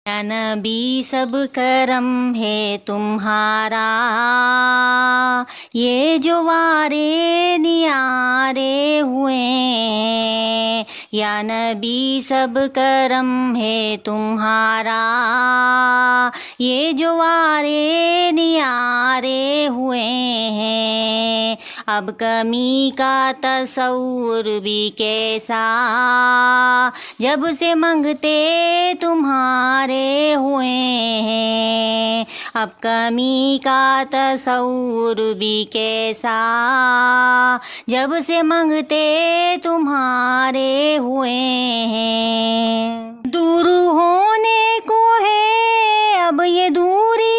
या नबी सब करम है तुम्हारा, ये जो वारे नियारे हुए। या नबी सब करम है तुम्हारा, ये जो वारे नियारे हुए हैं। अब कमी का तसव्वुर भी कैसा, जब से मंगते तुम्हारे हुए हैं। अब कमी का तसव्वुर भी कैसा, जब से मंगते तुम्हारे हुए हैं। दूर होने को है अब ये दूरी,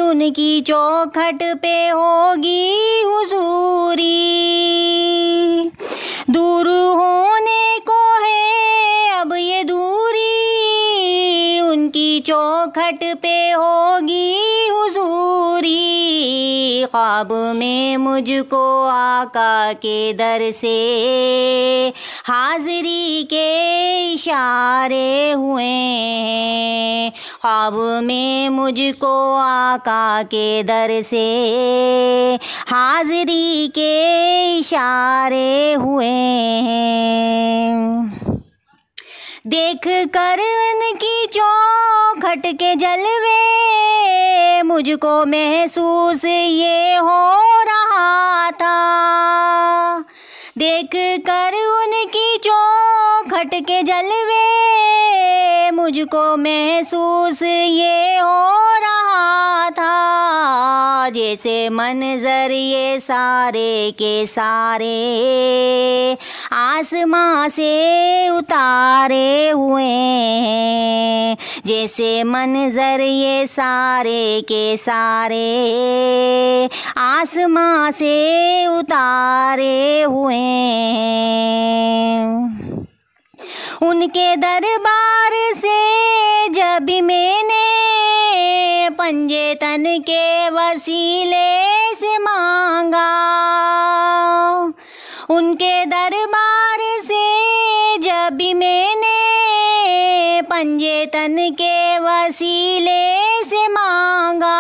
उनकी चौखट पे होगी हुजूरी। दूर होने को है अब ये दूरी, उनकी चौखट पे होगी हुजूरी। ख्वाब में मुझको आका के दर से हाज़िरी के इशारे हुए हैं। ख्वाब में मुझको आका के दर से हाज़िरी के इशारे हुए हैं। देख कर उनकी चौखट के जलवे, मुझको महसूस ये हो रहा था। देख कर उनकी चौखट के जलवे, मुझको महसूस ये हो रहा था। जैसे मंजर ये सारे के सारे आसमां से उतारे हुए हैं। जैसे मंजर ये सारे के सारे आसमां से उतारे हुए हैं। उनके दरबार से जब भी मैंने पंजे तन के वसीले से मांगा, उनके दरबार से जब भी मैंने पंजे तन के वसीले से मांगा,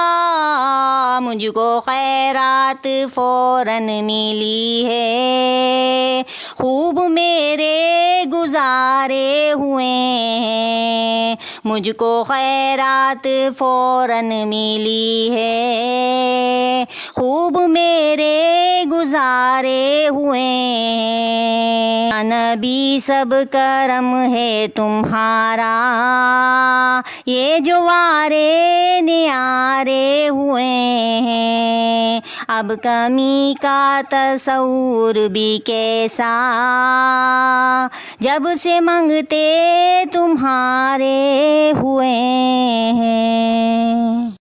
मुझको खैरात फौरन मिली है। खूब मेरे गुजारे हुए हैं, मुझको खैरात फौरन मिली है। खूब मेरे गुजारे हुए हैं। नबी सब करम है तुम्हारा, ये जो वारे नियारे हुए हैं। अब कमी का तसव्वुर भी कैसा, जब से मंगते तुम्हारे हुए हैं।